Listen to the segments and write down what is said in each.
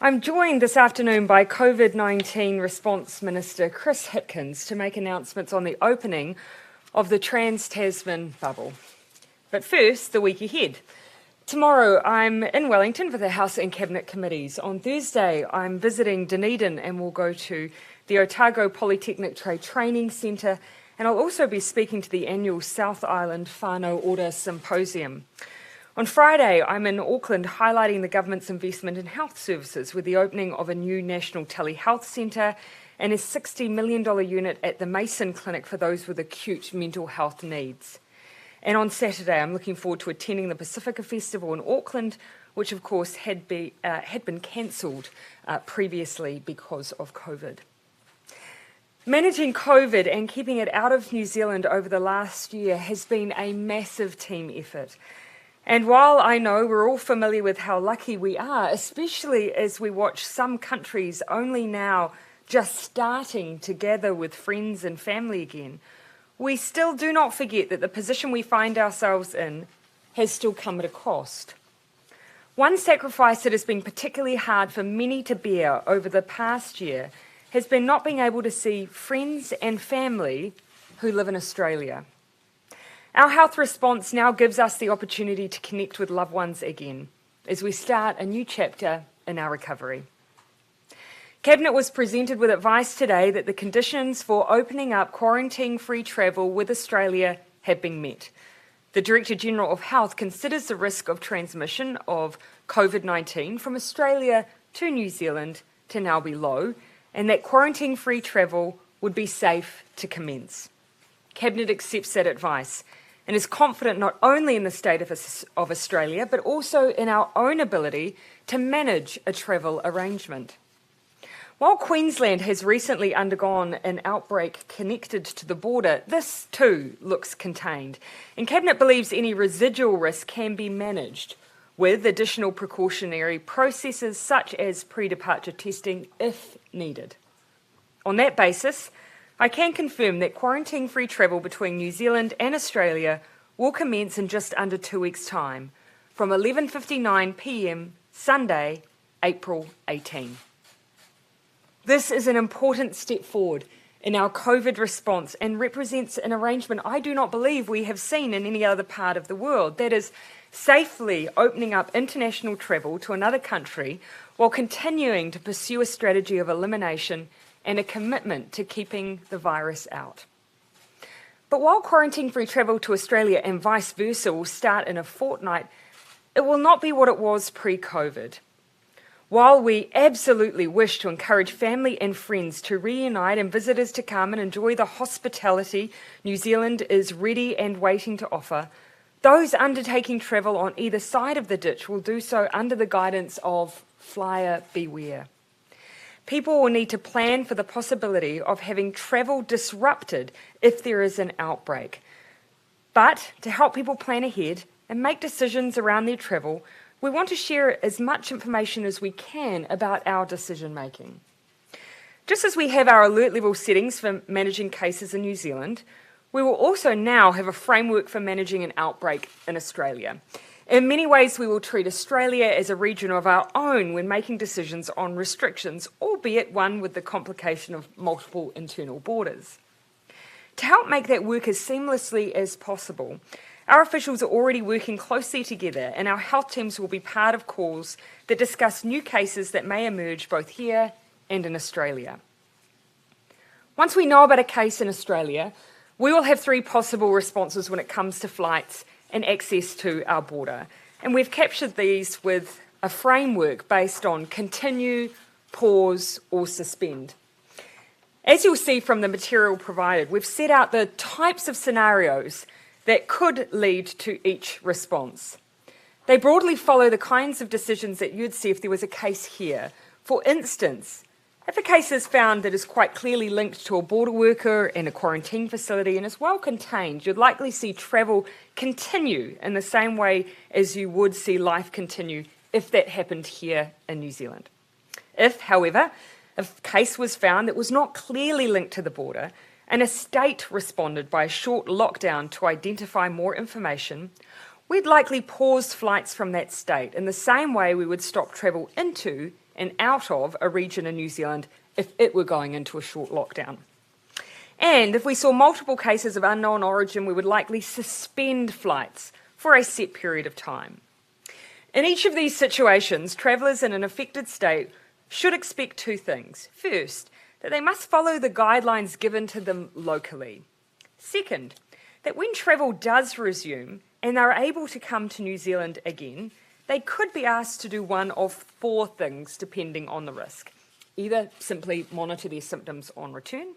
I'm joined this afternoon by COVID-19 Response Minister Chris Hipkins to make announcements on the opening of the Trans-tasman bubble. But first, the week ahead. Tomorrow, I'm in Wellington for the House and Cabinet committees. On Thursday, I'm visiting Dunedin and will go to the Otago Polytechnic Trade Training Centre, and I'll also be speaking to the annual South Island Whānau Order Symposium. On Friday, I'm in Auckland highlighting the government's investment in health services with the opening of a new national telehealth centre and a $60 million unit at the Mason Clinic for those with acute mental health needs. And on Saturday, I'm looking forward to attending the Pacifica Festival in Auckland, which of course had been cancelled previously because of COVID. Managing COVID and keeping it out of New Zealand over the last year has been a massive team effort. And while I know we're all familiar with how lucky we are, especially as we watch some countries only now just starting to gather with friends and family again, we still do not forget that the position we find ourselves in has still come at a cost. One sacrifice that has been particularly hard for many to bear over the past year has been not being able to see friends and family who live in Australia. Our health response now gives us the opportunity to connect with loved ones again as we start a new chapter in our recovery. Cabinet was presented with advice today that the conditions for opening up quarantine-free travel with Australia have been met. The Director-General of Health considers the risk of transmission of COVID-19 from Australia to New Zealand to now be low, and that quarantine-free travel would be safe to commence. Cabinet accepts that advice and is confident not only in the state of Australia, but also in our own ability to manage a travel arrangement. While Queensland has recently undergone an outbreak connected to the border, this too looks contained, and Cabinet believes any residual risk can be managed with additional precautionary processes such as pre-departure testing if needed. On that basis, I can confirm that quarantine-free travel between New Zealand and Australia will commence in just under 2 weeks' time, from 11:59 p.m. Sunday, April 18. This is an important step forward in our COVID response and represents an arrangement I do not believe we have seen in any other part of the world, that is, safely opening up international travel to another country while continuing to pursue a strategy of elimination and a commitment to keeping the virus out. But while quarantine-free travel to Australia and vice versa will start in a fortnight, it will not be what it was pre-COVID. While we absolutely wish to encourage family and friends to reunite and visitors to come and enjoy the hospitality New Zealand is ready and waiting to offer, those undertaking travel on either side of the ditch will do so under the guidance of flyer beware. People will need to plan for the possibility of having travel disrupted if there is an outbreak. But to help people plan ahead and make decisions around their travel, we want to share as much information as we can about our decision making. Just as we have our alert level settings for managing cases in New Zealand, we will also now have a framework for managing an outbreak in Australia. In many ways, we will treat Australia as a region of our own when making decisions on restrictions, albeit one with the complication of multiple internal borders. To help make that work as seamlessly as possible, our officials are already working closely together, and our health teams will be part of calls that discuss new cases that may emerge both here and in Australia. Once we know about a case in Australia, we will have 3 possible responses when it comes to flights and access to our border. And we've captured these with a framework based on continue, pause, or suspend. As you'll see from the material provided, we've set out the types of scenarios that could lead to each response. They broadly follow the kinds of decisions that you'd see if there was a case here. For instance, if a case is found that is quite clearly linked to a border worker in a quarantine facility and is well contained, you'd likely see travel continue in the same way as you would see life continue if that happened here in New Zealand. If, however, a case was found that was not clearly linked to the border and a state responded by a short lockdown to identify more information, we'd likely pause flights from that state in the same way we would stop travel into and out of a region in New Zealand if it were going into a short lockdown. And if we saw multiple cases of unknown origin, we would likely suspend flights for a set period of time. In each of these situations, travellers in an affected state should expect two things. First, that they must follow the guidelines given to them locally. Second, that when travel does resume and they're able to come to New Zealand again, they could be asked to do one of four things depending on the risk. Either simply monitor their symptoms on return,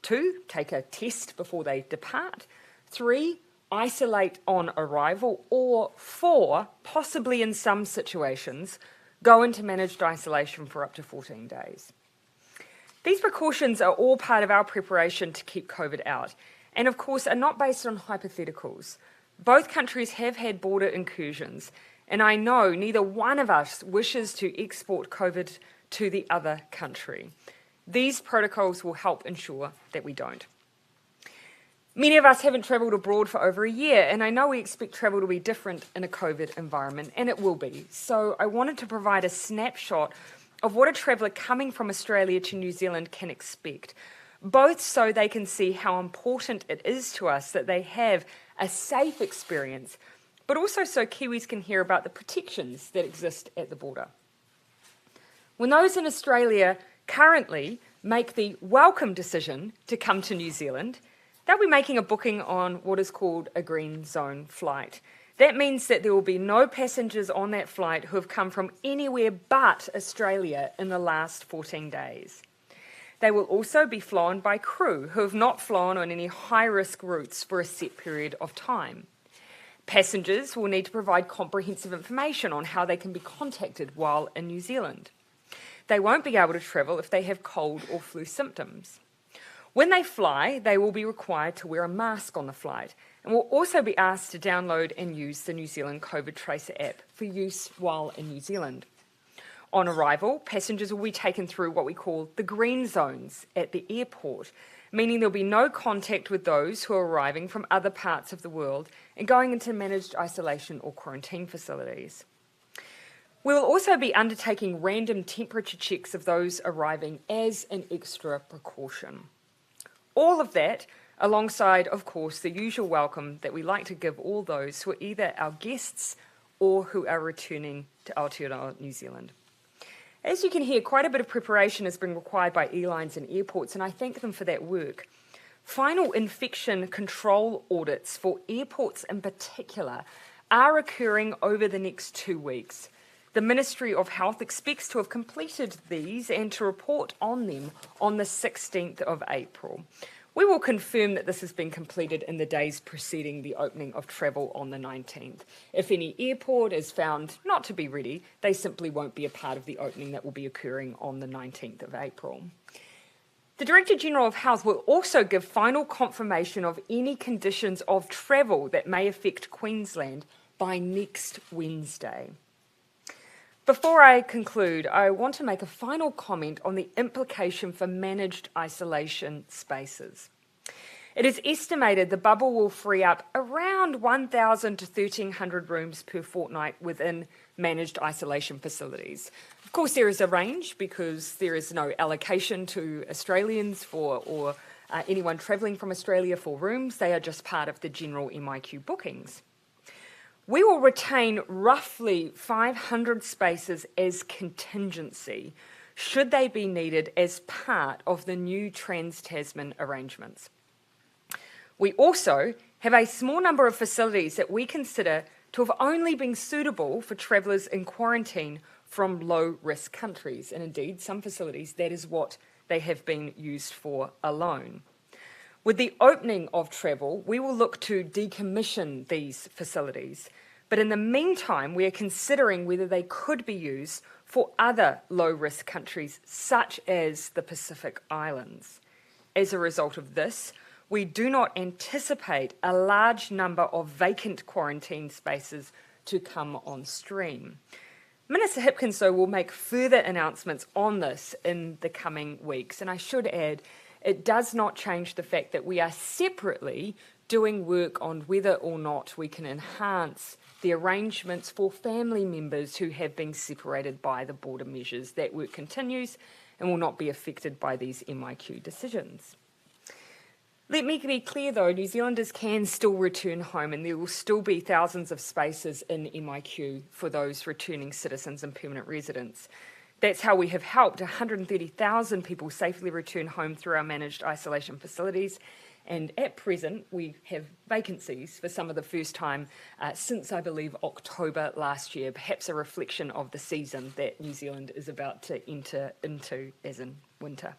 2, take a test before they depart, 3, isolate on arrival, or 4, possibly in some situations, go into managed isolation for up to 14 days. These precautions are all part of our preparation to keep COVID out, and of course are not based on hypotheticals. Both countries have had border incursions, and I know neither one of us wishes to export COVID to the other country. These protocols will help ensure that we don't. Many of us haven't travelled abroad for over a year, and I know we expect travel to be different in a COVID environment, and it will be. So I wanted to provide a snapshot of what a traveller coming from Australia to New Zealand can expect, both so they can see how important it is to us that they have a safe experience, but also so Kiwis can hear about the protections that exist at the border. When those in Australia currently make the welcome decision to come to New Zealand, they'll be making a booking on what is called a green zone flight. That means that there will be no passengers on that flight who have come from anywhere but Australia in the last 14 days. They will also be flown by crew who have not flown on any high-risk routes for a set period of time. Passengers will need to provide comprehensive information on how they can be contacted while in New Zealand. They won't be able to travel if they have cold or flu symptoms. When they fly, they will be required to wear a mask on the flight and will also be asked to download and use the New Zealand COVID Tracer app for use while in New Zealand. On arrival, passengers will be taken through what we call the green zones at the airport, meaning there'll be no contact with those who are arriving from other parts of the world and going into managed isolation or quarantine facilities. We will also be undertaking random temperature checks of those arriving as an extra precaution. All of that alongside, of course, the usual welcome that we like to give all those who are either our guests or who are returning to Aotearoa, New Zealand. As you can hear, quite a bit of preparation has been required by airlines and airports, and I thank them for that work. Final infection control audits for airports in particular are occurring over the next 2 weeks. The Ministry of Health expects to have completed these and to report on them on the 16th of April. We will confirm that this has been completed in the days preceding the opening of travel on the 19th. If any airport is found not to be ready, they simply won't be a part of the opening that will be occurring on the 19th of April. The Director-General of Health will also give final confirmation of any conditions of travel that may affect Queensland by next Wednesday. Before I conclude, I want to make a final comment on the implication for managed isolation spaces. It is estimated the bubble will free up around 1,000 to 1,300 rooms per fortnight within managed isolation facilities. Of course, there is a range because there is no allocation to Australians or anyone travelling from Australia for rooms. They are just part of the general MIQ bookings. We will retain roughly 500 spaces as contingency, should they be needed as part of the new Trans-tasman arrangements. We also have a small number of facilities that we consider to have only been suitable for travellers in quarantine from low-risk countries, and indeed some facilities that is what they have been used for alone. With the opening of travel, we will look to decommission these facilities. But in the meantime, we are considering whether they could be used for other low-risk countries, such as the Pacific Islands. As a result of this, we do not anticipate a large number of vacant quarantine spaces to come on stream. Minister Hipkins, though, will make further announcements on this in the coming weeks. And I should add, it does not change the fact that we are separately doing work on whether or not we can enhance the arrangements for family members who have been separated by the border measures. That work continues and will not be affected by these MIQ decisions. Let me be clear though, New Zealanders can still return home and there will still be thousands of spaces in MIQ for those returning citizens and permanent residents. That's how we have helped 130,000 people safely return home through our managed isolation facilities. And at present, we have vacancies for some of the first time since, I believe, October last year, perhaps a reflection of the season that New Zealand is about to enter into, as in winter.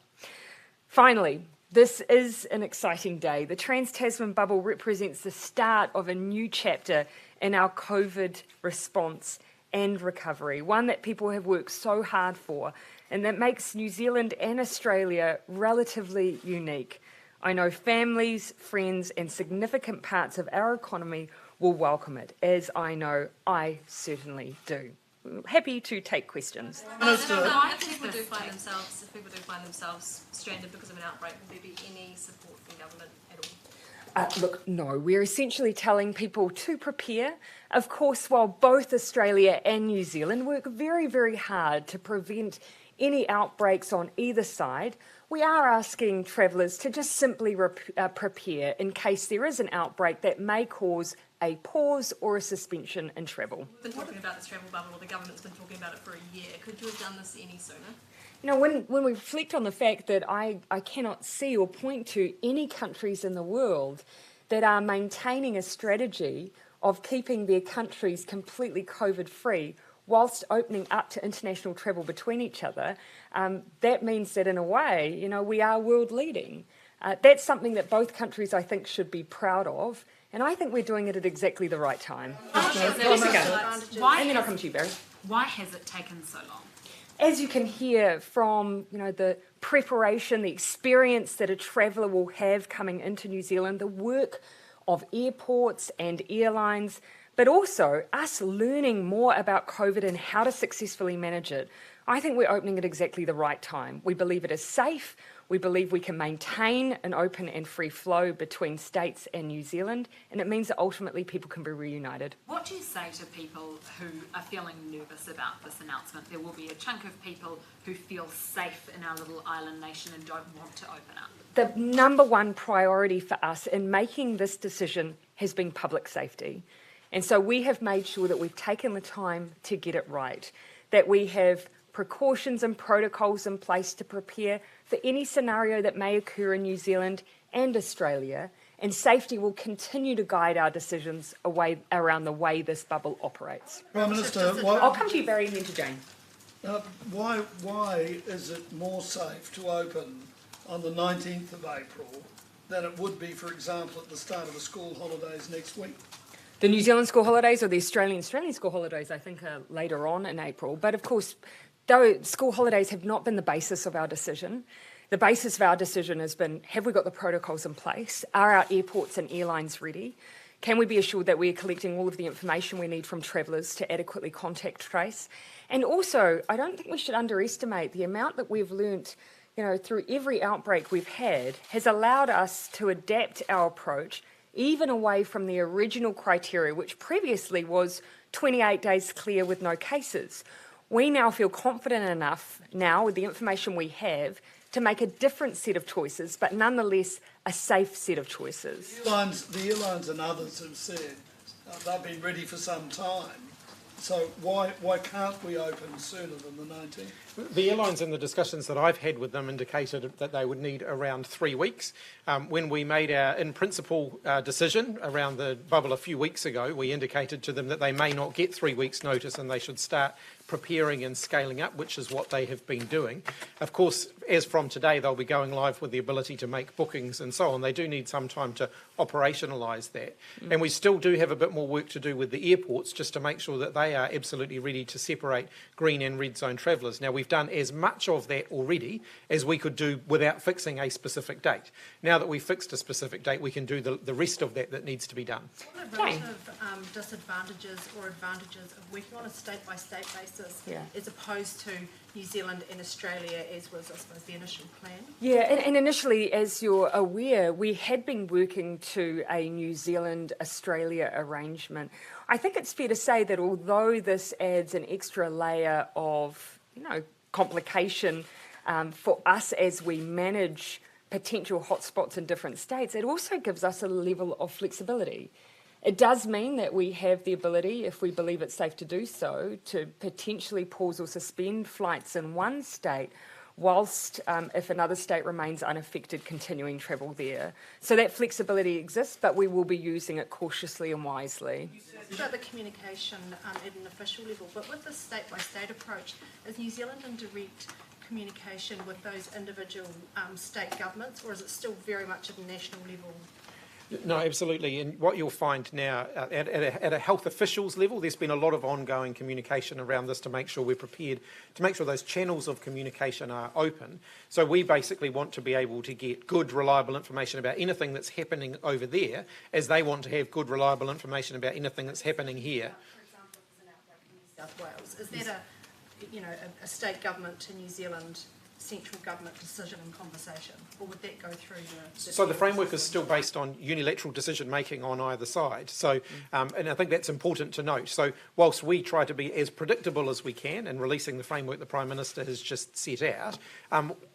Finally, this is an exciting day. The Trans-tasman bubble represents the start of a new chapter in our COVID response and recovery, one that people have worked so hard for, and that makes New Zealand and Australia relatively unique. I know families, friends, and significant parts of our economy will welcome it, as I know I certainly do. Happy to take questions. If people do find themselves stranded because of an outbreak, will there be any support from government at all? Look, no, we're essentially telling people to prepare. Of course, while both Australia and New Zealand work very, very hard to prevent any outbreaks on either side, we are asking travellers to just simply prepare in case there is an outbreak that may cause a pause or a suspension in travel. We've been talking about this travel bubble, or the government's been talking about it for a year. Could you have done this any sooner? You know, when we reflect on the fact that I cannot see or point to any countries in the world that are maintaining a strategy of keeping their countries completely COVID-free whilst opening up to international travel between each other, that means that in a way, you know, we are world leading. That's something that both countries, I think, should be proud of, and I think we're doing it at exactly the right time. Why and then I'll come to you, Barry. Why has it taken so long? As you can hear from, you know, the preparation, the experience that a traveller will have coming into New Zealand, the work of airports and airlines, but also us learning more about COVID and how to successfully manage it, I think we're opening at exactly the right time. We believe it is safe. We believe we can maintain an open and free flow between states and New Zealand, and it means that ultimately people can be reunited. What do you say to people who are feeling nervous about this announcement? There will be a chunk of people who feel safe in our little island nation and don't want to open up. The number one priority for us in making this decision has been public safety. And so we have made sure that we've taken the time to get it right, that we have precautions and protocols in place to prepare for any scenario that may occur in New Zealand and Australia, and safety will continue to guide our decisions around the way this bubble operates. Prime Minister, I'll come to you, Barry, and then to Jane. why is it more safe to open on the 19th of April than it would be, for example, at the start of the school holidays next week? The New Zealand school holidays or the Australian school holidays, I think, are later on in April. But of course, though school holidays have not been the basis of our decision, the basis of our decision has been, have we got the protocols in place? Are our airports and airlines ready? Can we be assured that we are collecting all of the information we need from travellers to adequately contact trace? And also, I don't think we should underestimate the amount that we've learnt, you know, through every outbreak we've had has allowed us to adapt our approach even away from the original criteria, which previously was 28 days clear with no cases. We now feel confident enough now with the information we have to make a different set of choices, but nonetheless a safe set of choices. The airlines and others have said they've been ready for some time. So why can't we open sooner than the 19th? The airlines in the discussions that I've had with them indicated that they would need around 3 weeks. When we made our in-principle decision around the bubble a few weeks ago, we indicated to them that they may not get 3 weeks' notice and they should start preparing and scaling up, which is what they have been doing. Of course, as from today, they'll be going live with the ability to make bookings and so on. They do need some time to operationalise that. And we still do have a bit more work to do with the airports just to make sure that they are absolutely ready to separate green and red zone travellers. Now, we've done as much of that already as we could do without fixing a specific date. Now that we've fixed a specific date, we can do the rest of that needs to be done. What are relative disadvantages or advantages of working on a state-by-state basis as opposed to New Zealand and Australia, as was, I suppose, the initial plan? Yeah, and initially, as you're aware, we had been working to a New Zealand-Australia arrangement. I think it's fair to say that although this adds an extra layer of, complication for us as we manage potential hotspots in different states, it also gives us a level of flexibility. It does mean that we have the ability, if we believe it's safe to do so, to potentially pause or suspend flights in one state whilst, if another state remains unaffected, continuing travel there. So that flexibility exists, but we will be using it cautiously and wisely. About the communication at an official level, but with the state-by-state approach, is New Zealand in direct communication with those individual state governments, or is it still very much at a national level? No, absolutely. And what you'll find now at a health officials level, there's been a lot of ongoing communication around this to make sure we're prepared, to make sure those channels of communication are open. So we basically want to be able to get good, reliable information about anything that's happening over there, as they want to have good, reliable information about anything that's happening here. For example, there's an outbreak in New South Wales. Is that a state government to New Zealand central government decision and conversation, or would that go through So the framework is still based on unilateral decision making on either side. So, and I think that's important to note. So whilst we try to be as predictable as we can in releasing the framework the Prime Minister has just set out,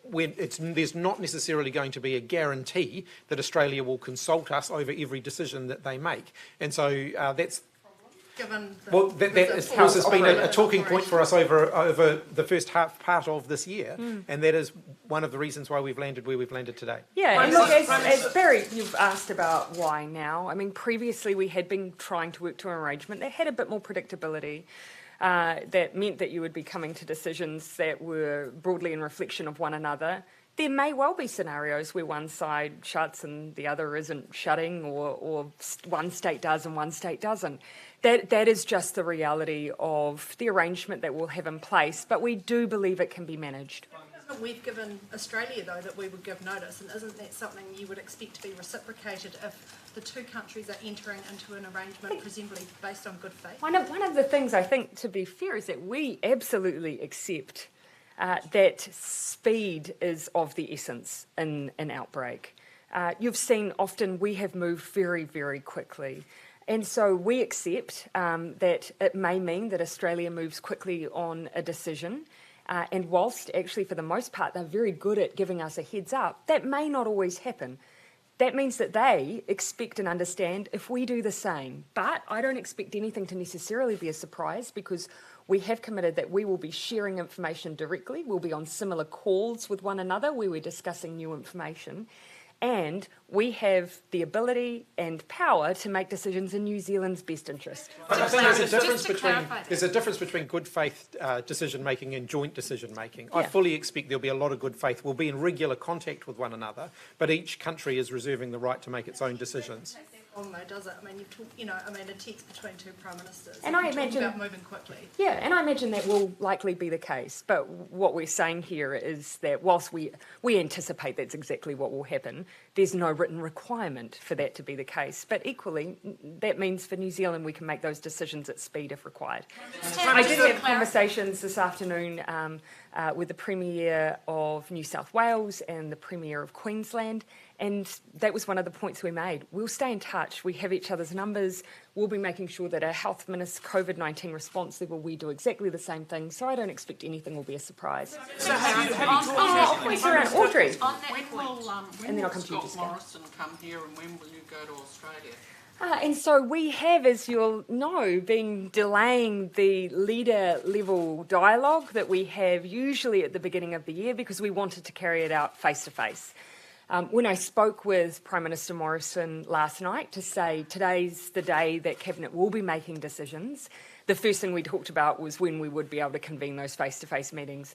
there's not necessarily going to be a guarantee that Australia will consult us over every decision that they make. And so that's that has been a talking point for us over the first part of this year, and that is one of the reasons why we've landed where we've landed today. Yeah, and look, as Barry, you've asked about why now. I mean, previously we had been trying to work to an arrangement that had a bit more predictability. That meant that you would be coming to decisions that were broadly in reflection of one another. There may well be scenarios where one side shuts and the other isn't shutting, or one state does and one state doesn't. That is just the reality of the arrangement that we'll have in place, but we do believe it can be managed. We've given Australia, though, that we would give notice, and isn't that something you would expect to be reciprocated if the two countries are entering into an arrangement, presumably based on good faith? One of the things I think, to be fair, is that we absolutely accept that speed is of the essence in an outbreak. You've seen often we have moved very, very quickly. And so we accept that it may mean that Australia moves quickly on a decision. And whilst actually for the most part they're very good at giving us a heads up, that may not always happen. That means that they expect and understand if we do the same. But I don't expect anything to necessarily be a surprise, because we have committed that we will be sharing information directly. We'll be on similar calls with one another where we're discussing new information. And we have the ability and power to make decisions in New Zealand's best interest. I think there's a difference between good faith decision making and joint decision making. Yeah. I fully expect there'll be a lot of good faith. We'll be in regular contact with one another, but each country is reserving the right to make its own decisions. Long though, does it? I mean, a text between two prime ministers. And I imagine about moving quickly. Yeah, and I imagine that will likely be the case. But what we're saying here is that whilst we anticipate that's exactly what will happen, there's no written requirement for that to be the case. But equally, that means for New Zealand we can make those decisions at speed if required. I did have conversations this afternoon with the Premier of New South Wales and the Premier of Queensland, and that was one of the points we made. We'll stay in touch. We have each other's numbers. We'll be making sure that our Health Minister's COVID-19 response level, we do exactly the same thing, so I don't expect anything will be a surprise. So have you Around Audrey. when then I'll will come to you, Scott Jessica. Morrison come here, and when will you go to Australia? And so we have, as you'll know, been delaying the leader-level dialogue that we have usually at the beginning of the year because we wanted to carry it out face-to-face. When I spoke with Prime Minister Morrison last night to say today's the day that Cabinet will be making decisions, the first thing we talked about was when we would be able to convene those face-to-face meetings.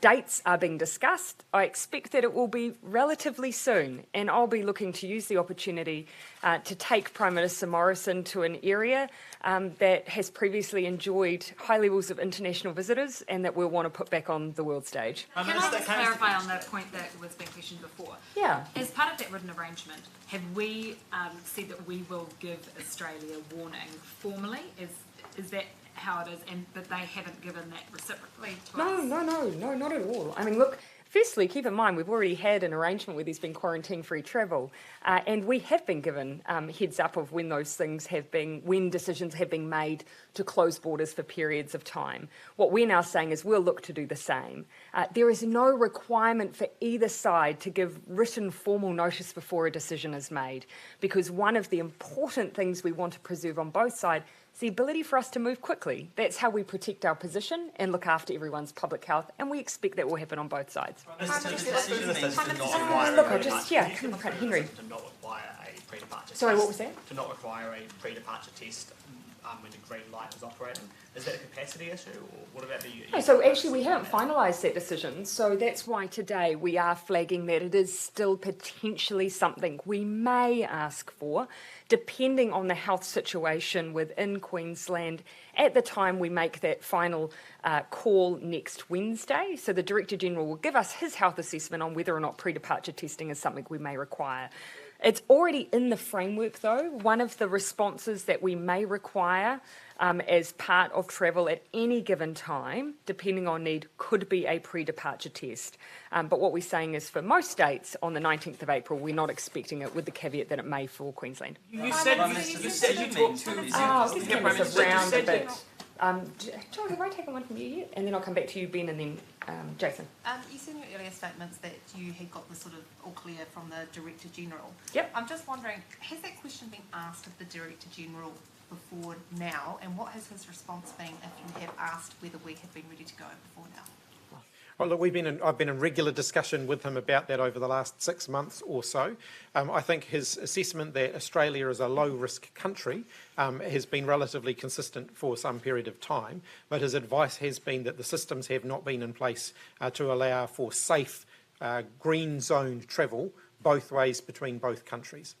Dates are being discussed. I expect that it will be relatively soon, and I'll be looking to use the opportunity to take Prime Minister Morrison to an area that has previously enjoyed high levels of international visitors and that we'll want to put back on the world stage. Can I just clarify on that point that was being questioned before? Yeah. As part of that written arrangement, have we said that we will give Australia warning formally? Is that how it is? But they haven't given that reciprocally to us? No, not at all. I mean, look, firstly, keep in mind we've already had an arrangement where there's been quarantine-free travel, and we have been given heads up of when those things have been, when decisions have been made to close borders for periods of time. What we're now saying is we'll look to do the same. There is no requirement for either side to give written formal notice before a decision is made, because one of the important things we want to preserve on both sides is the ability for us to move quickly. That's how we protect our position and look after everyone's public health, and we expect that will happen on both sides. Look, I just, come on, Henry. To not require a pre-departure test. Sorry, what was that? To not require a pre-departure test when the green light is operating. Is that a capacity issue, or what about the... No, so actually we haven't finalised that decision, so that's why today we are flagging that it is still potentially something we may ask for, depending on the health situation within Queensland at the time we make that final call next Wednesday. So the Director-General will give us his health assessment on whether or not pre-departure testing is something we may require. It's already in the framework, though. One of the responses that we may require as part of travel at any given time, depending on need, could be a pre-departure test. But what we're saying is for most states on the 19th of April, we're not expecting it, with the caveat that it may for Queensland. You said you talked to... This camera's around a bit. John, have I taken one from you yet? And then I'll come back to you, Ben, and then Jason. You said in your earlier statements that you had got the sort of all clear from the Director-General. Yep. I'm just wondering, has that question been asked of the Director-General before now, and what has his response been if you have asked whether we have been ready to go before now? Well, look, I've been in regular discussion with him about that over the last 6 months or so. I think his assessment that Australia is a low-risk country has been relatively consistent for some period of time, but his advice has been that the systems have not been in place to allow for safe green zone travel both ways between both countries.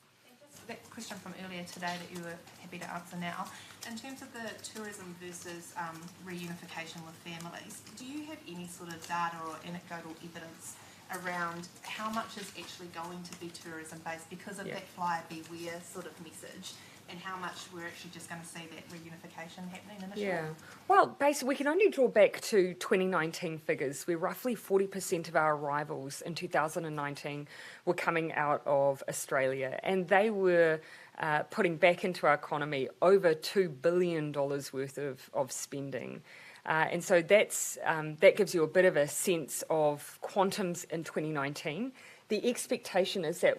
That question from earlier today that you were happy to answer now, in terms of the tourism versus reunification with families, do you have any sort of data or anecdotal evidence around how much is actually going to be tourism based because of that flyer beware sort of message, and how much we're actually just going to see that reunification happening initially? Yeah. Well, basically, we can only draw back to 2019 figures, where roughly 40% of our arrivals in 2019 were coming out of Australia, and they were putting back into our economy over $2 billion worth of spending. And so that gives you a bit of a sense of quantums in 2019. The expectation is that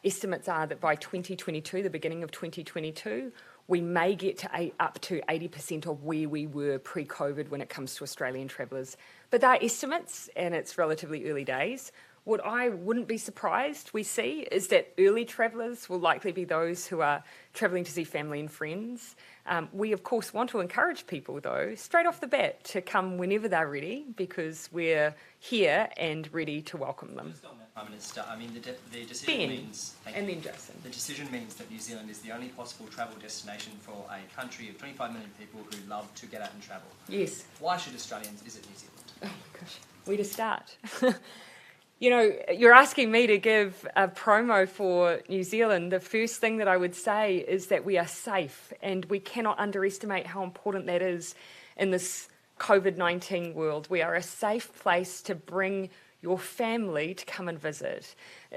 estimates are that by 2022, the beginning of 2022, we may get to up to 80% of where we were pre-COVID when it comes to Australian travellers. But they're estimates, and it's relatively early days. What I wouldn't be surprised we see is that early travellers will likely be those who are travelling to see family and friends. We, of course, want to encourage people, though, straight off the bat, to come whenever they're ready, because we're here and ready to welcome them. Just on that, Prime Minister, I mean, the decision Ben, means... and then Jason. The decision means that New Zealand is the only possible travel destination for a country of 25 million people who love to get out and travel. Yes. Why should Australians visit New Zealand? Oh my gosh, where to start? You know, you're asking me to give a promo for New Zealand. The first thing that I would say is that we are safe, and we cannot underestimate how important that is in this COVID-19 world. We are a safe place to bring your family to come and visit.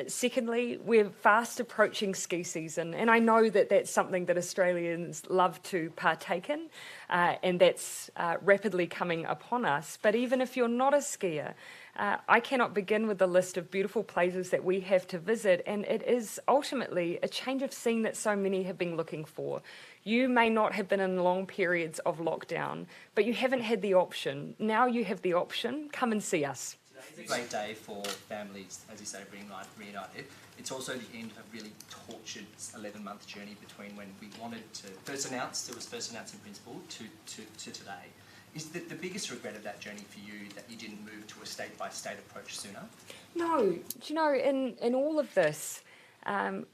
Secondly, we're fast approaching ski season, and I know that that's something that Australians love to partake in, and that's rapidly coming upon us. But even if you're not a skier, I cannot begin with the list of beautiful places that we have to visit, and it is ultimately a change of scene that so many have been looking for. You may not have been in long periods of lockdown, but you haven't had the option. Now you have the option. Come and see us. It's a great day for families, as you say, reunited. It's also the end of a really tortured 11-month journey between when we wanted to first announce, it was first announced in principle, to today. Is the biggest regret of that journey for you that you didn't move to a state-by-state approach sooner? No, do you know, in all of this,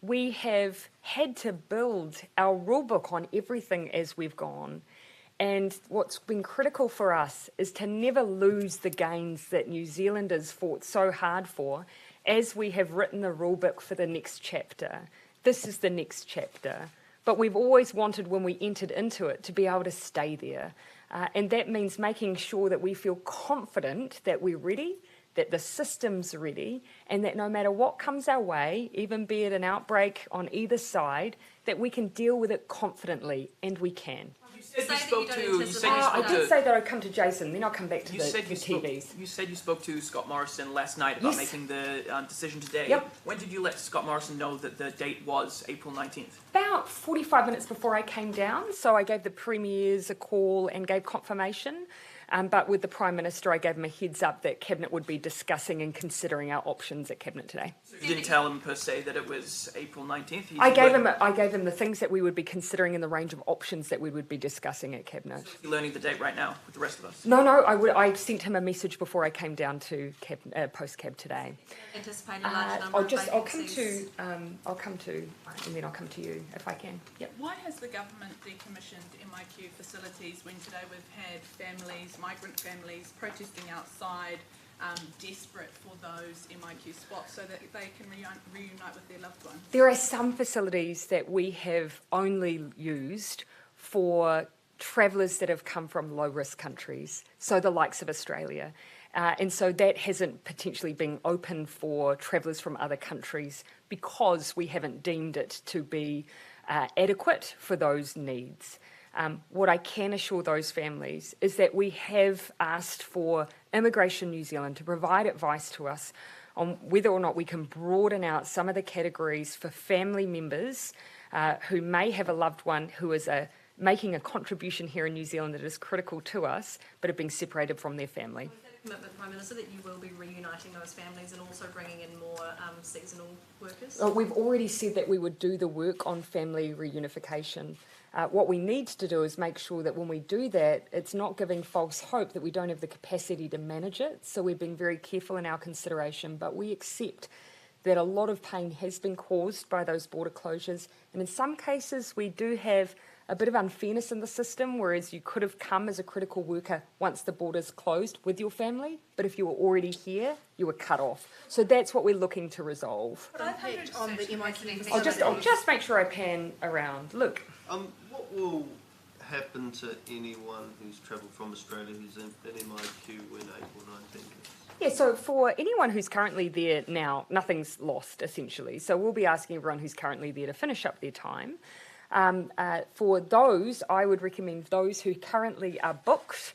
we have had to build our rulebook on everything as we've gone. And what's been critical for us is to never lose the gains that New Zealanders fought so hard for as we have written the rulebook for the next chapter. This is the next chapter. But we've always wanted, when we entered into it, to be able to stay there. And that means making sure that we feel confident that we're ready, that the system's ready, and that no matter what comes our way, even be it an outbreak on either side, that we can deal with it confidently, and we can. I did say that I'd come to Jason, then I'll come back to the TVs. You said you spoke to Scott Morrison last night about making the decision today. Yep. When did you let Scott Morrison know that the date was April 19th? About 45 minutes before I came down, so I gave the premiers a call and gave confirmation. But with the Prime Minister, I gave him a heads up that Cabinet would be discussing and considering our options at Cabinet today. So you didn't tell him per se that it was April 19th? I gave him the things that we would be considering and the range of options that we would be discussing at Cabinet. So you're learning the date right now with the rest of us? No, I sent him a message before I came down to post-Cab today. Anticipate a large number of vacancies. I'll come to, and then I'll come to you if I can. Yep. Why has the government decommissioned MIQ facilities when today we've had families, migrant families, protesting outside, desperate for those MIQ spots so that they can reunite with their loved ones? There are some facilities that we have only used for travellers that have come from low-risk countries, so the likes of Australia. And so that hasn't potentially been open for travellers from other countries because we haven't deemed it to be adequate for those needs. What I can assure those families is that we have asked for Immigration New Zealand to provide advice to us on whether or not we can broaden out some of the categories for family members who may have a loved one who is making a contribution here in New Zealand that is critical to us, but have been separated from their family. Commitment, Prime Minister, that you will be reuniting those families and also bringing in more seasonal workers? We've already said that we would do the work on family reunification. What we need to do is make sure that when we do that, it's not giving false hope that we don't have the capacity to manage it. So we're being very careful in our consideration, but we accept that a lot of pain has been caused by those border closures. And in some cases, we do have a bit of unfairness in the system, whereas you could have come as a critical worker once the borders closed with your family, but if you were already here, you were cut off. So that's what we're looking to resolve. Impact on the MIQ I'll just make sure I pan around. Look. What will happen to anyone who's travelled from Australia who's in MIQ when April 19th is? Yeah, so for anyone who's currently there now, nothing's lost, essentially. So we'll be asking everyone who's currently there to finish up their time. For those, I would recommend those who currently are booked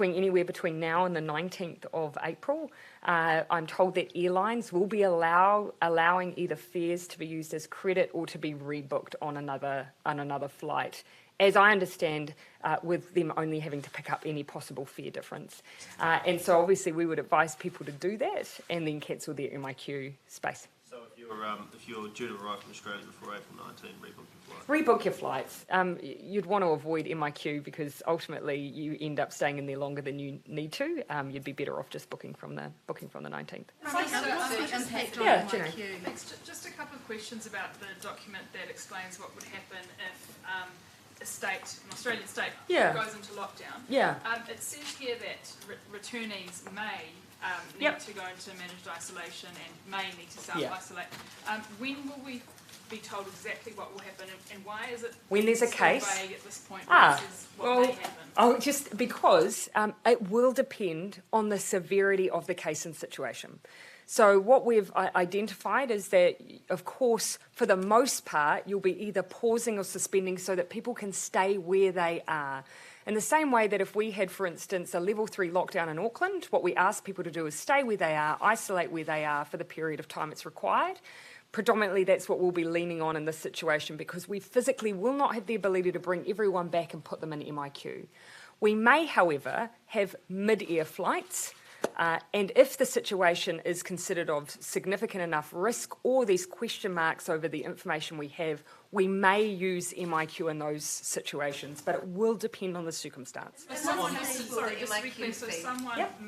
anywhere between now and the 19th of April. I'm told that airlines will be allowing either fares to be used as credit or to be rebooked on another flight, as I understand, with them only having to pick up any possible fare difference. And so obviously we would advise people to do that and then cancel their MIQ space. So if you're due to arrive from Australia before April 19, rebook your flight? Rebook your flights. You'd want to avoid MIQ because ultimately you end up staying in there longer than you need to. You'd be better off just booking from the 19th. What's the impact on Yeah, MIQ? Thanks. Just a couple of questions about the document that explains what would happen if an Australian state goes into lockdown. Yeah. It says here that returnees may need to go into managed isolation and may need to self-isolate. When will we be told exactly what will happen and why is it when there's a so case vague at this point versus what may happen? Just because it will depend on the severity of the case and situation. So what we've identified is that, of course, for the most part, you'll be either pausing or suspending so that people can stay where they are. In the same way that if we had, for instance, a level 3 lockdown in Auckland, what we ask people to do is stay where they are, isolate where they are for the period of time it's required. Predominantly, that's what we'll be leaning on in this situation because we physically will not have the ability to bring everyone back and put them in MIQ. We may, however, have mid-air flights And if the situation is considered of significant enough risk or there's question marks over the information we have, we may use MIQ in those situations, but it will depend on the circumstance. Someone, cases sorry, will just the to be clear, MIQ so fee? someone Yep.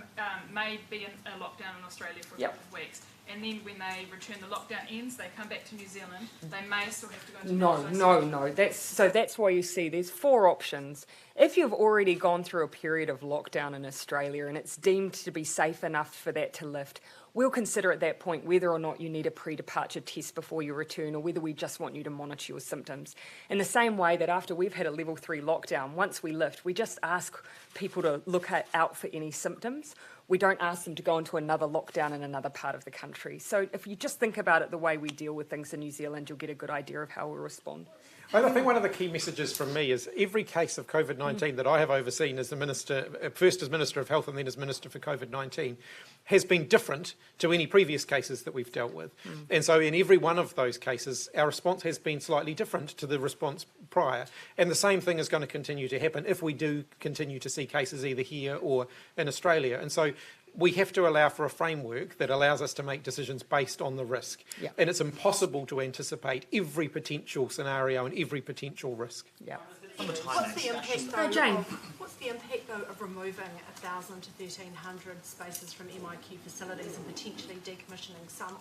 may be in a lockdown in Australia for a Yep. couple of weeks, and then when they return, the lockdown ends, they come back to New Zealand, they may still have to go into No. That's why you see there's 4 options. If you've already gone through a period of lockdown in Australia and it's deemed to be safe enough for that to lift, we'll consider at that point whether or not you need a pre-departure test before you return, or whether we just want you to monitor your symptoms. In the same way that after we've had a level 3 lockdown, once we lift, we just ask people to look out for any symptoms. We don't ask them to go into another lockdown in another part of the country. So if you just think about it the way we deal with things in New Zealand, you'll get a good idea of how we'll respond. I think one of the key messages from me is every case of COVID-19 that I have overseen as the Minister, first as Minister of Health and then as Minister for COVID-19, has been different to any previous cases that we've dealt with. And so in every one of those cases, our response has been slightly different to the response prior. And the same thing is going to continue to happen if we do continue to see cases either here or in Australia. And so we have to allow for a framework that allows us to make decisions based on the risk. Yeah. And it's impossible to anticipate every potential scenario and every potential risk. Yeah. What's the impact though? Jane. What's the impact though of removing 1,000 to 1,300 spaces from MIQ facilities and potentially decommissioning some?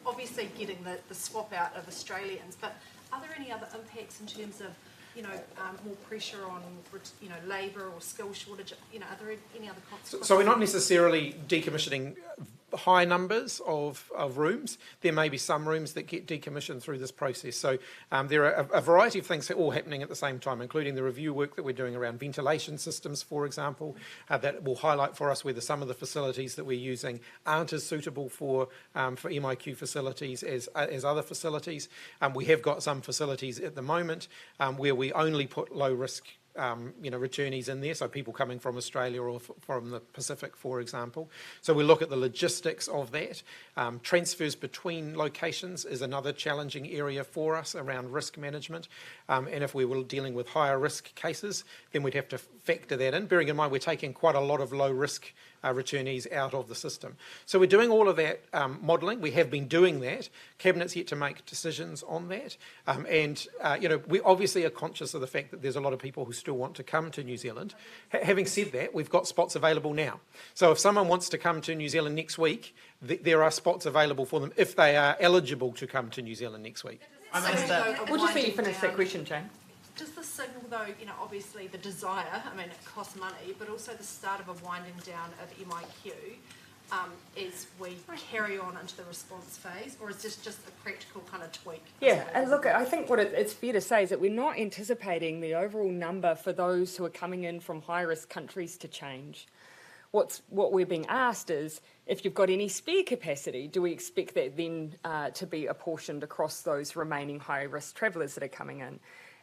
Obviously, getting the swap out of Australians, but are there any other impacts in terms of, more pressure on, labour or skill shortage? Are there any other consequences? So we're not necessarily decommissioning high numbers of rooms. There may be some rooms that get decommissioned through this process. So there are a variety of things all happening at the same time, including the review work that we're doing around ventilation systems, for example, that will highlight for us whether some of the facilities that we're using aren't as suitable for MIQ facilities as other facilities. We have got some facilities at the moment where we only put low risk returnees in there, so people coming from Australia or from the Pacific, for example. So we look at the logistics of that. Transfers between locations is another challenging area for us around risk management. And if we were dealing with higher risk cases, then we'd have to factor that in, bearing in mind we're taking quite a lot of low risk returnees out of the system. So we're doing all of that modelling. We have been doing that. Cabinet's yet to make decisions on that. We obviously are conscious of the fact that there's a lot of people who still want to come to New Zealand. Having said that, we've got spots available now. So if someone wants to come to New Zealand next week, there are spots available for them if they are eligible to come to New Zealand next week. We'll just let you finish that question, Jane. Does this signal, though, obviously the desire, it costs money, but also the start of a winding down of MIQ as we carry on into the response phase, or is this just a practical kind of tweak? Yeah, and look, I think what it's fair to say is that we're not anticipating the overall number for those who are coming in from high-risk countries to change. What we're being asked is, if you've got any spare capacity, do we expect that then to be apportioned across those remaining high-risk travellers that are coming in?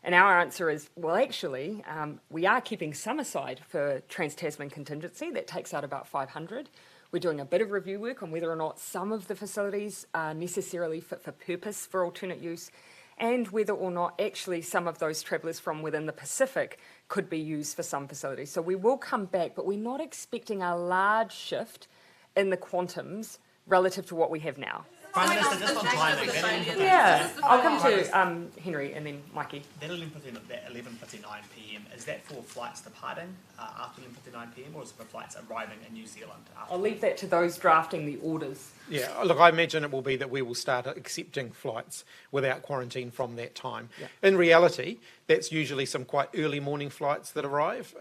And our answer is, well, actually, we are keeping some aside for Trans-tasman contingency. That takes out about 500. We're doing a bit of review work on whether or not some of the facilities are necessarily fit for purpose for alternate use, and whether or not actually some of those travellers from within the Pacific could be used for some facilities. So we will come back, but we're not expecting a large shift in the quantums relative to what we have now. Prime Minister, just on timing, Yeah, I'll come to Henry and then Mikey. That 11:59 p.m. Is that for flights departing after 11:59 p.m. or is it for flights arriving in New Zealand? I'll leave that to those drafting the orders. Yeah, look, I imagine it will be that we will start accepting flights without quarantine from that time. Yeah. In reality, that's usually some quite early morning flights that arrive.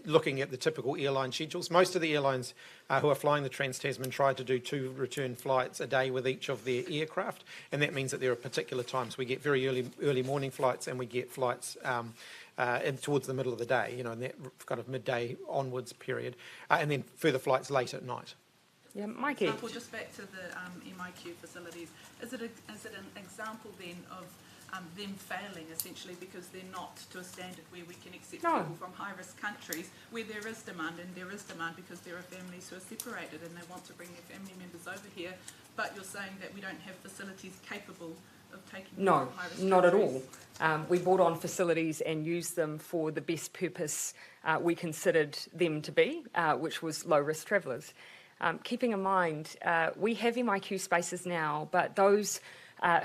Looking at the typical airline schedules, most of the airlines who are flying the Trans-Tasman try to do 2 return flights a day with each of their aircraft, and that means that there are particular times we get very early morning flights and we get flights towards the middle of the day, in that kind of midday onwards period, and then further flights late at night. Yeah, Mikey. For example, just back to the MIQ facilities, is it an example then of them failing essentially because they're not to a standard where we can accept people from high-risk countries where there is demand, and there is demand because there are families who are separated and they want to bring their family members over here, but you're saying that we don't have facilities capable of taking people from high-risk not countries? at all. We brought on facilities and used them for the best purpose we considered them to be, which was low-risk travellers. Keeping in mind, we have MIQ spaces now, but those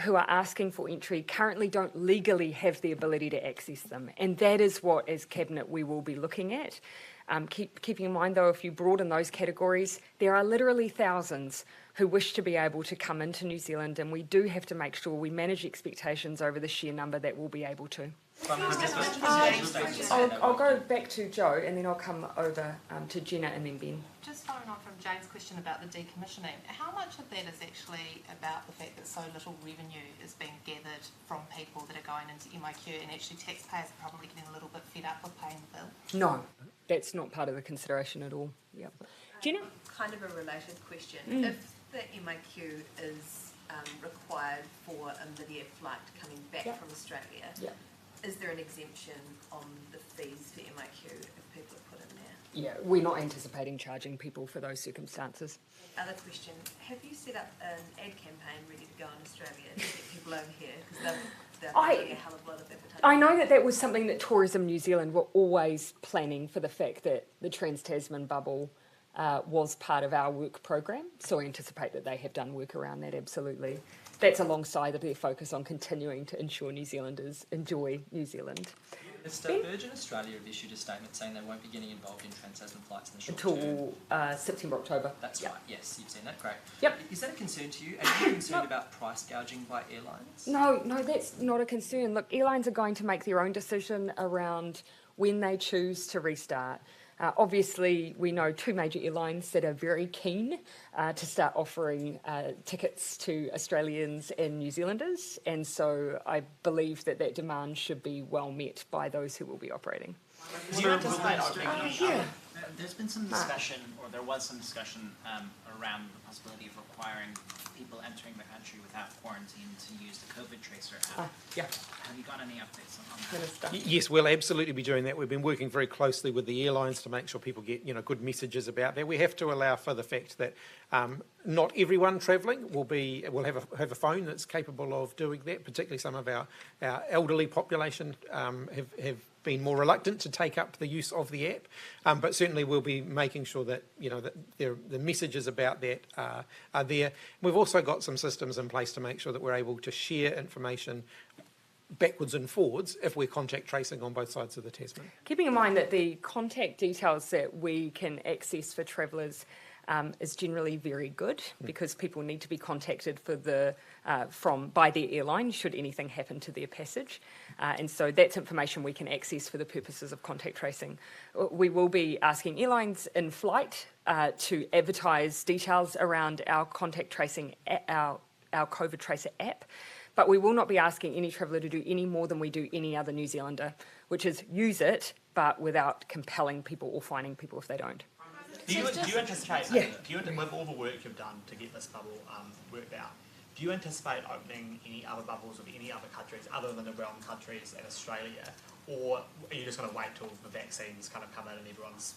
who are asking for entry currently don't legally have the ability to access them. And that is what, as Cabinet, we will be looking at. Keeping in mind, though, if you broaden those categories, there are literally thousands who wish to be able to come into New Zealand, and we do have to make sure we manage expectations over the sheer number that we'll be able to. I'll go back to Joe, and then I'll come over to Jenna and then Ben. Just following on from Jane's question about the decommissioning, how much of that is actually about the fact that so little revenue is being gathered from people that are going into MIQ, and actually taxpayers are probably getting a little bit fed up with paying the bill? No, that's not part of the consideration at all. Yep. Jenna? Kind of a related question. If the MIQ is required for a mid-air flight coming back from Australia, is there an exemption on the fees for MIQ if people are put in there? Yeah, we're not anticipating charging people for those circumstances. Other question, have you set up an ad campaign ready to go in Australia to get people over here? Because they're doing a hell of a lot of advertising. I know that was something that Tourism New Zealand were always planning for, the fact that the Trans-tasman bubble was part of our work program, so I anticipate that they have done work around that, absolutely. That's alongside of their focus on continuing to ensure New Zealanders enjoy New Zealand. Virgin Australia have issued a statement saying they won't be getting involved in Trans-tasman flights in the short term. Until September, October. That's right, yes, you've seen that, great. Yep. Is that a concern to you? Are you concerned about price gouging by airlines? No, that's not a concern. Look, airlines are going to make their own decision around when they choose to restart. Obviously, we know two major airlines that are very keen to start offering tickets to Australians and New Zealanders, and so I believe that that demand should be well met by those who will be operating. Do you anticipate opening? There's been some discussion, or there was some discussion around the possibility of requiring people entering the country without quarantine to use the COVID tracer app. Have you got any updates on that? Yes, we'll absolutely be doing that. We've been working very closely with the airlines to make sure people get good messages about that. We have to allow for the fact that not everyone travelling will have a phone that's capable of doing that. Particularly some of our elderly population have been more reluctant to take up the use of the app, but certainly we'll be making sure that that the messages about that are there. We've also got some systems in place to make sure that we're able to share information backwards and forwards if we're contact tracing on both sides of the Tasman. Keeping in mind that the contact details that we can access for travellers is generally very good, because people need to be contacted by their airline should anything happen to their passage, and so that's information we can access for the purposes of contact tracing. We will be asking airlines in flight to advertise details around our contact tracing, our COVID Tracer app, but we will not be asking any traveller to do any more than we do any other New Zealander, which is use it, but without compelling people or fining people if they don't. Do you anticipate, with all the work you've done to get this bubble worked out, do you anticipate opening any other bubbles with any other countries other than the realm countries and Australia, or are you just going to wait till the vaccines kind of come in and everyone's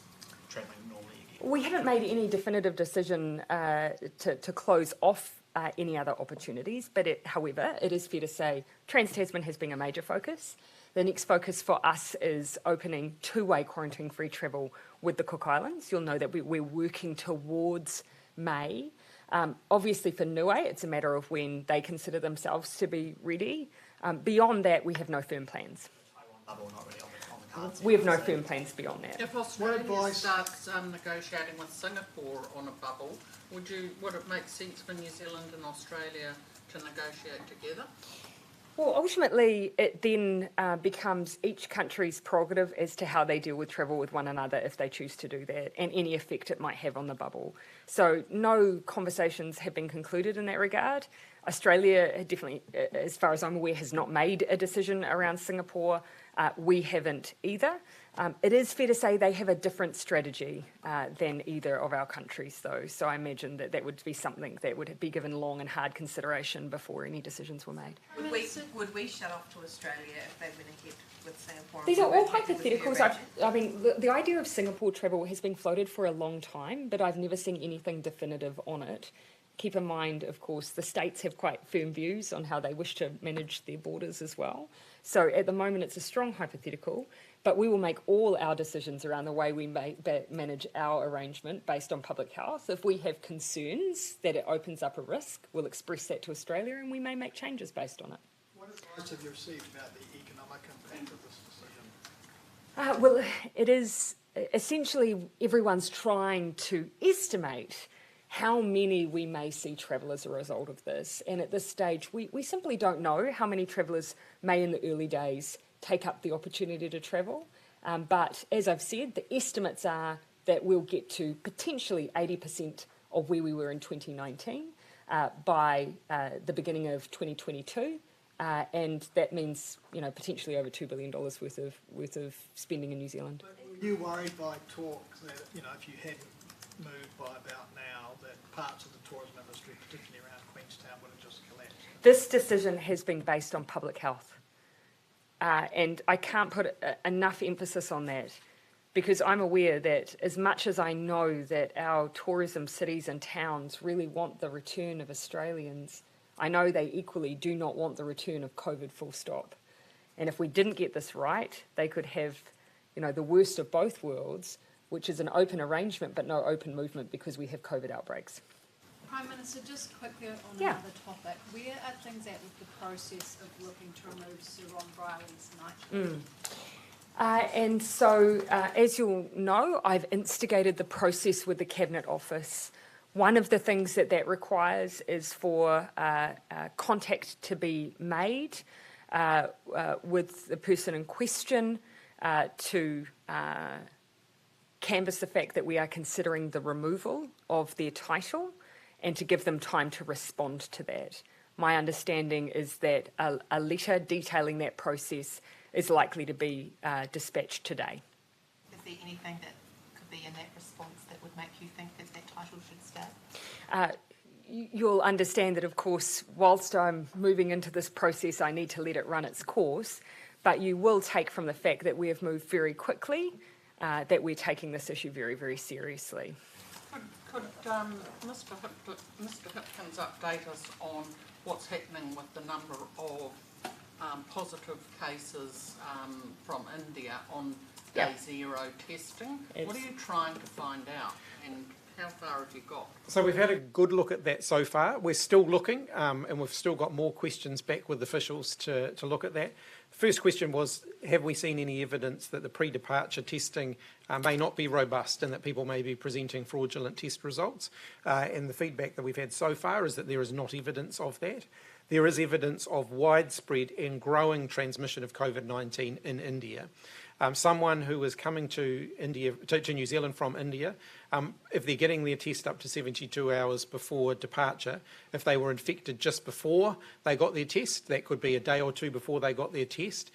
travelling normally again? We haven't made any definitive decision to close off any other opportunities, but however, it is fair to say Trans-tasman has been a major focus. The next focus for us is opening two-way quarantine-free travel with the Cook Islands. You'll know that we're working towards May. Obviously for Niue, it's a matter of when they consider themselves to be ready. Beyond that, we have no firm plans. Bubble not really on the cards. We have no firm plans beyond that. If Australia starts negotiating with Singapore on a bubble, would it make sense for New Zealand and Australia to negotiate together? Well, ultimately, it then becomes each country's prerogative as to how they deal with travel with one another if they choose to do that, and any effect it might have on the bubble. So no conversations have been concluded in that regard. Australia definitely, as far as I'm aware, has not made a decision around Singapore. We haven't either. It is fair to say they have a different strategy than either of our countries, though. So I imagine that would be something that would be given long and hard consideration before any decisions were made. Would we shut off to Australia if they went ahead with Singapore? These are all hypotheticals. I mean, the idea of Singapore travel has been floated for a long time, but I've never seen anything definitive on it. Keep in mind, of course, the states have quite firm views on how they wish to manage their borders as well. So at the moment, it's a strong hypothetical, But we will make all our decisions around the way we manage our arrangement based on public health. If we have concerns that it opens up a risk, we'll express that to Australia and we may make changes based on it. What advice have you received about the economic impact of this decision? Well, it is essentially everyone's trying to estimate how many we may see travel as a result of this. And at this stage, we simply don't know how many travellers may in the early days take up the opportunity to travel. But as I've said, the estimates are that we'll get to potentially 80% of where we were in 2019 by the beginning of 2022. And that means, potentially over $2 billion worth of spending in New Zealand. But were you worried by talk that, if you hadn't moved by about now, that parts of the tourism industry, particularly around Queenstown, would have just collapsed? This decision has been based on public health. And I can't put enough emphasis on that, because I'm aware that as much as I know that our tourism cities and towns really want the return of Australians, I know they equally do not want the return of COVID full stop. And if we didn't get this right, they could have, the worst of both worlds, which is an open arrangement but no open movement because we have COVID outbreaks. Prime Minister, just quickly on another topic, where are things at with the process of looking to remove Sir Ron Brierly's knighthood? And so, as you'll know, I've instigated the process with the Cabinet Office. One of the things that requires is for contact to be made with the person in question to canvass the fact that we are considering the removal of their title and to give them time to respond to that. My understanding is that a letter detailing that process is likely to be dispatched today. Is there anything that could be in that response that would make you think that that title should stay? You'll understand that, of course, whilst I'm moving into this process, I need to let it run its course, but you will take from the fact that we have moved very quickly, that we're taking this issue very, very seriously. Could Mr. Hipkins update us on what's happening with the number of positive cases from India on day zero testing? What are you trying to find out, and how far have you got? So we've had a good look at that so far. We're still looking, and we've still got more questions back with officials to look at that. First question was, have we seen any evidence that the pre-departure testing may not be robust and that people may be presenting fraudulent test results? And the feedback that we've had so far is that there is not evidence of that. There is evidence of widespread and growing transmission of COVID-19 in India. Someone who is coming to New Zealand from India, if they're getting their test up to 72 hours before departure, if they were infected just before they got their test, that could be a day or two before they got their test,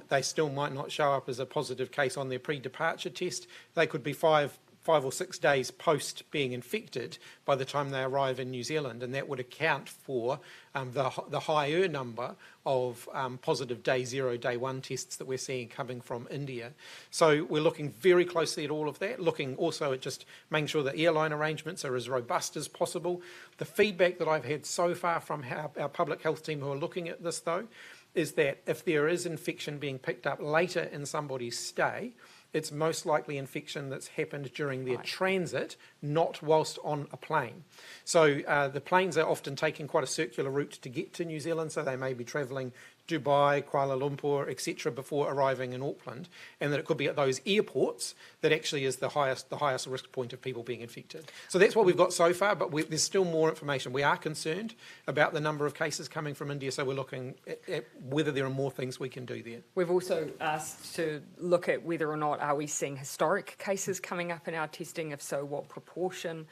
they still might not show up as a positive case on their pre-departure test. They could be 5 or 6 days post being infected by the time they arrive in New Zealand, and that would account for the higher number of positive day zero, day one tests that we're seeing coming from India. So we're looking very closely at all of that, looking also at just making sure that airline arrangements are as robust as possible. The feedback that I've had so far from our public health team who are looking at this, though, is that if there is infection being picked up later in somebody's stay, it's most likely infection that's happened during their transit, not whilst on a plane. So the planes are often taking quite a circular route to get to New Zealand, so they may be travelling Dubai, Kuala Lumpur, etc. before arriving in Auckland, and that it could be at those airports that actually is the highest risk point of people being infected. So that's what we've got so far, but there's still more information. We are concerned about the number of cases coming from India, so we're looking at whether there are more things we can do there. We've also asked to look at whether or not are we seeing historic cases coming up in our testing, if so, what proportion,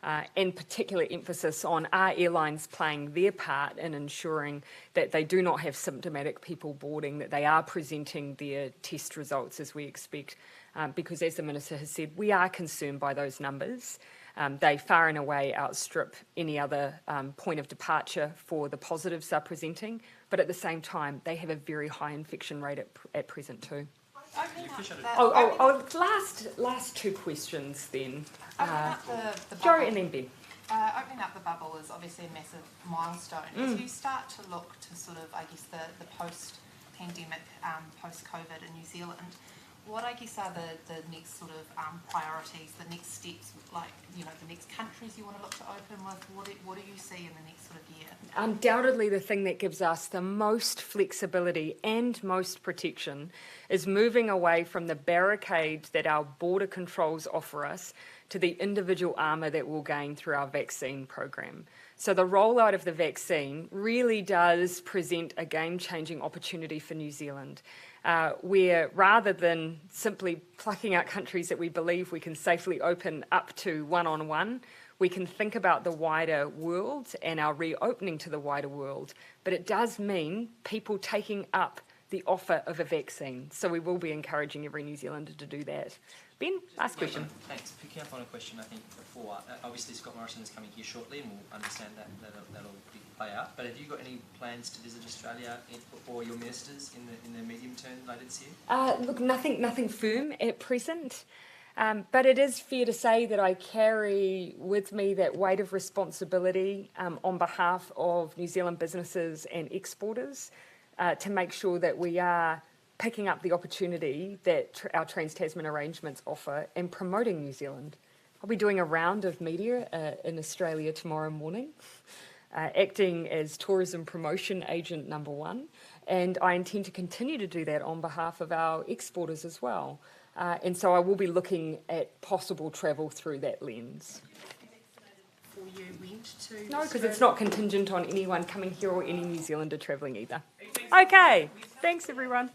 and particular emphasis on are airlines playing their part in ensuring that they do not have symptomatic people boarding, that they are presenting their test results as we expect, because as the Minister has said, we are concerned by those numbers. They far and away outstrip any other point of departure for the positives they're presenting, but at the same time, they have a very high infection rate at present too. Last two questions then. Joe and then Ben. Opening up the bubble is obviously a massive milestone. As you start to look to sort of, I guess, the post-pandemic, post-COVID in New Zealand, what I guess are the next sort of priorities, the next steps, like, you know, the next countries you want to look to open with? What do you see in the next sort of year? Undoubtedly, the thing that gives us the most flexibility and most protection is moving away from the barricades that our border controls offer us to the individual armour that we'll gain through our vaccine program. So the rollout of the vaccine really does present a game-changing opportunity for New Zealand, where rather than simply plucking out countries that we believe we can safely open up to one-on-one, we can think about the wider world and our reopening to the wider world. But it does mean people taking up the offer of a vaccine. So we will be encouraging every New Zealander to do that. Ben, last question. Thanks. Picking up on a question I think before, obviously Scott Morrison is coming here shortly and we'll understand that'll play out. But have you got any plans to visit Australia or your ministers in the medium term later this year? Look, nothing firm at present. But it is fair to say that I carry with me that weight of responsibility on behalf of New Zealand businesses and exporters to make sure that we are picking up the opportunity that our Trans-tasman arrangements offer and promoting New Zealand. I'll be doing a round of media in Australia tomorrow morning, acting as tourism promotion agent number 1, and I intend to continue to do that on behalf of our exporters as well. And so I will be looking at possible travel through that lens. Before you went to No, because it's not contingent on anyone coming here or any New Zealander travelling either. Okay, thanks everyone.